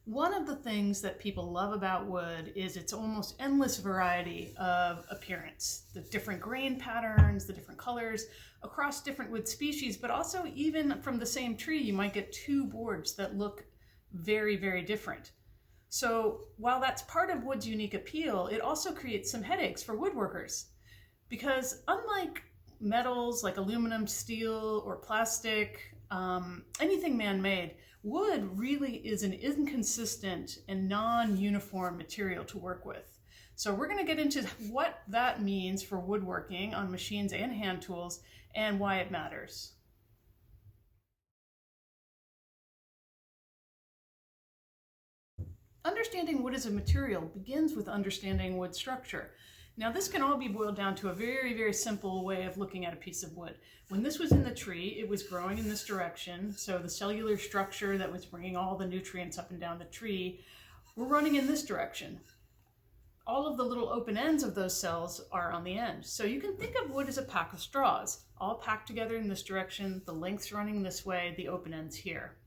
One of the things that people love about wood is its almost endless variety of appearance. The different grain patterns, the different colors across different wood species, but also even from the same tree, you might get two boards that look very, very different. So while that's part of wood's unique appeal, it also creates some headaches for woodworkers. Because unlike metals like aluminum, steel, or plastic, anything man-made, wood really is an inconsistent and non-uniform material to work with. So we're going to get into what that means for woodworking on machines and hand tools and why it matters. Understanding wood as a material begins with understanding wood structure. Now this can all be boiled down to a very, very simple way of looking at a piece of wood. When this was in the tree, it was growing in this direction. So the cellular structure that was bringing all the nutrients up and down the tree were running in this direction. All of the little open ends of those cells are on the end. So you can think of wood as a pack of straws, all packed together in this direction, the length's running this way, the open ends here.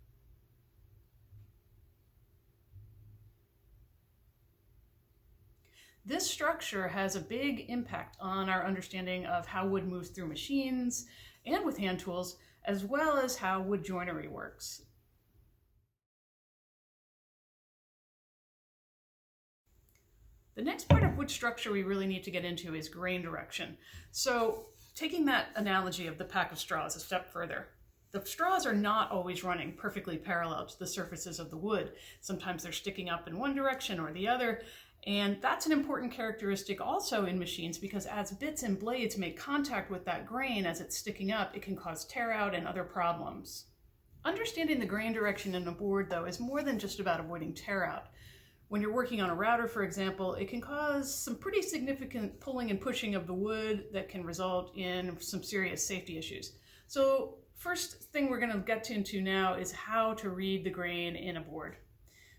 This structure has a big impact on our understanding of how wood moves through machines and with hand tools, as well as how wood joinery works. The next part of wood structure we really need to get into is grain direction. So taking that analogy of the pack of straws a step further, the straws are not always running perfectly parallel to the surfaces of the wood. Sometimes they're sticking up in one direction or the other. And that's an important characteristic also in machines, because as bits and blades make contact with that grain as it's sticking up, it can cause tear out and other problems. Understanding the grain direction in a board, though, is more than just about avoiding tear out. When you're working on a router, for example, it can cause some pretty significant pulling and pushing of the wood that can result in some serious safety issues. So first thing we're going to get into now is how to read the grain in a board.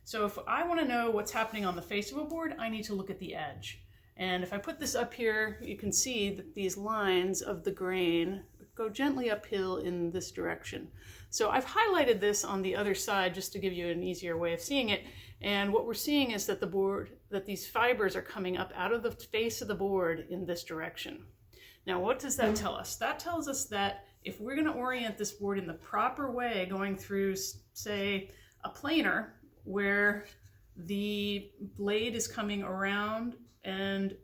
So if I want to know what's happening on the face of a board, I need to look at the edge. And if I put this up here, you can see that these lines of the grain go gently uphill in this direction. So I've highlighted this on the other side just to give you an easier way of seeing it. And what we're seeing is that these fibers are coming up out of the face of the board in this direction. Now, what does that tell us? That tells us that if we're going to orient this board in the proper way, going through, say, a planer, where the blade is coming around and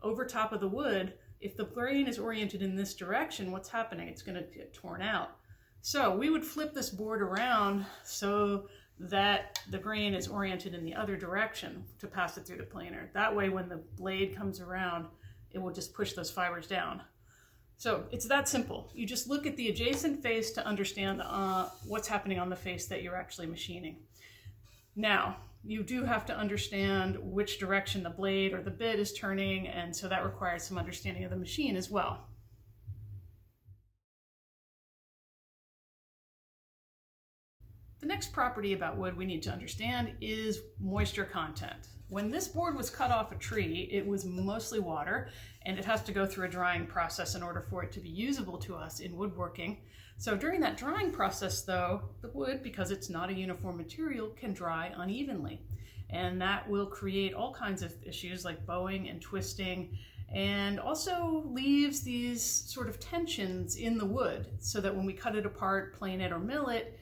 over top of the wood, if the grain is oriented in this direction, what's happening? It's going to get torn out. So we would flip this board around so that the grain is oriented in the other direction to pass it through the planer. That way, when the blade comes around, it will just push those fibers down. So it's that simple. You just look at the adjacent face to understand what's happening on the face that you're actually machining. Now, you do have to understand which direction the blade or the bit is turning, and so that requires some understanding of the machine as well. The next property about wood we need to understand is moisture content. When this board was cut off a tree, it was mostly water, and it has to go through a drying process in order for it to be usable to us in woodworking. So during that drying process, though, the wood, because it's not a uniform material, can dry unevenly. And that will create all kinds of issues like bowing and twisting, and also leaves these sort of tensions in the wood so that when we cut it apart, plane it, or mill it,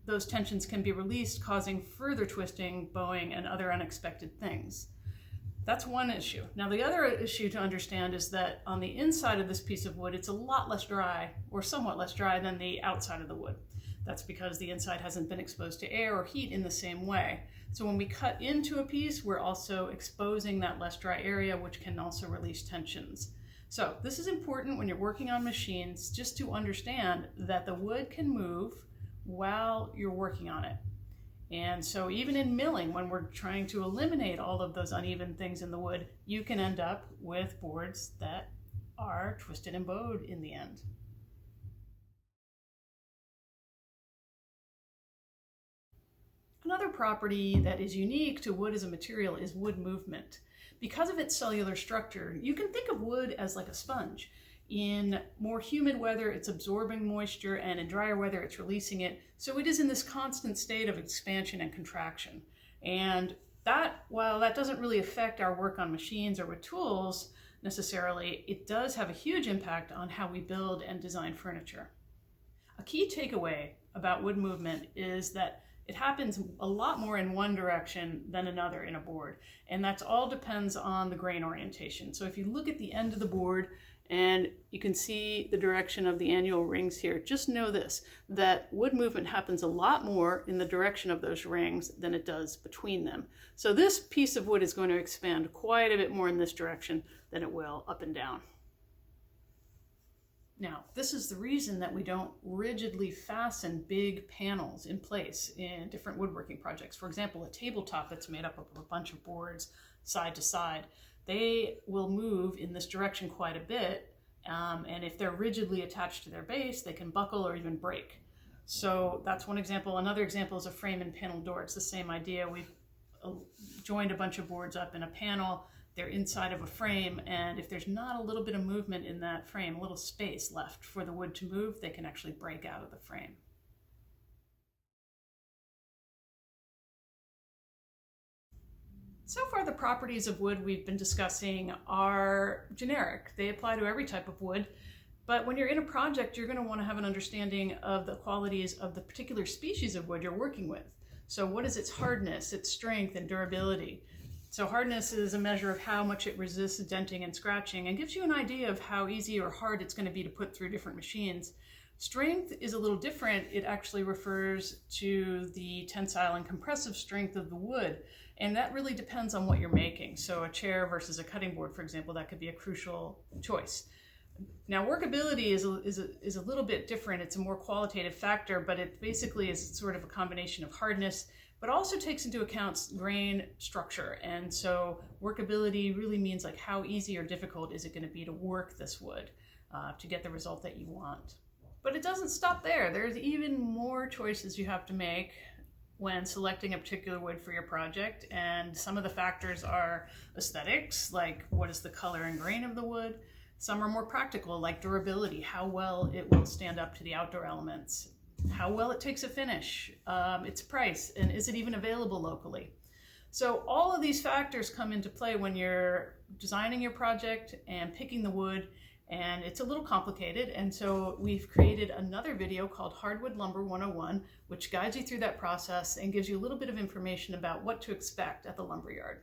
those tensions can be released, causing further twisting, bowing, and other unexpected things. That's one issue. Now, the other issue to understand is that on the inside of this piece of wood, it's a lot less dry, or somewhat less dry, than the outside of the wood. That's because the inside hasn't been exposed to air or heat in the same way. So when we cut into a piece, we're also exposing that less dry area, which can also release tensions. So this is important when you're working on machines, just to understand that the wood can move while you're working on it. And so even in milling, when we're trying to eliminate all of those uneven things in the wood, you can end up with boards that are twisted and bowed in the end. Another property that is unique to wood as a material is wood movement. Because of its cellular structure, you can think of wood as like a sponge. In more humid weather, it's absorbing moisture, and in drier weather, it's releasing it. So it is in this constant state of expansion and contraction. And that, while that doesn't really affect our work on machines or with tools necessarily, it does have a huge impact on how we build and design furniture. A key takeaway about wood movement is that it happens a lot more in one direction than another in a board, and that all depends on the grain orientation. So if you look at the end of the board and you can see the direction of the annual rings here, just know this, that wood movement happens a lot more in the direction of those rings than it does between them. So this piece of wood is going to expand quite a bit more in this direction than it will up and down. Now, this is the reason that we don't rigidly fasten big panels in place in different woodworking projects. For example, a tabletop that's made up of a bunch of boards side to side, they will move in this direction quite a bit, and if they're rigidly attached to their base, they can buckle or even break. So that's one example. Another example is a frame and panel door. It's the same idea. We've joined a bunch of boards up in a panel. They're inside of a frame, and if there's not a little bit of movement in that frame, a little space left for the wood to move, they can actually break out of the frame. So far, the properties of wood we've been discussing are generic. They apply to every type of wood, but when you're in a project, you're going to want to have an understanding of the qualities of the particular species of wood you're working with. So what is its hardness, its strength, and durability? So hardness is a measure of how much it resists denting and scratching and gives you an idea of how easy or hard it's going to be to put through different machines. Strength is a little different. It actually refers to the tensile and compressive strength of the wood, and that really depends on what you're making. So a chair versus a cutting board, for example, that could be a crucial choice. Now, workability is a little bit different. It's a more qualitative factor, but it basically is sort of a combination of hardness, but also takes into account grain structure. And so workability really means like how easy or difficult is it going to be to work this wood to get the result that you want. But it doesn't stop there. There's even more choices you have to make when selecting a particular wood for your project. And some of the factors are aesthetics, like what is the color and grain of the wood. Some are more practical, like durability, how well it will stand up to the outdoor elements, how well it takes a finish, its price, and is it even available locally? So all of these factors come into play when you're designing your project and picking the wood, and it's a little complicated. And so we've created another video called Hardwood Lumber 101, which guides you through that process and gives you a little bit of information about what to expect at the lumberyard.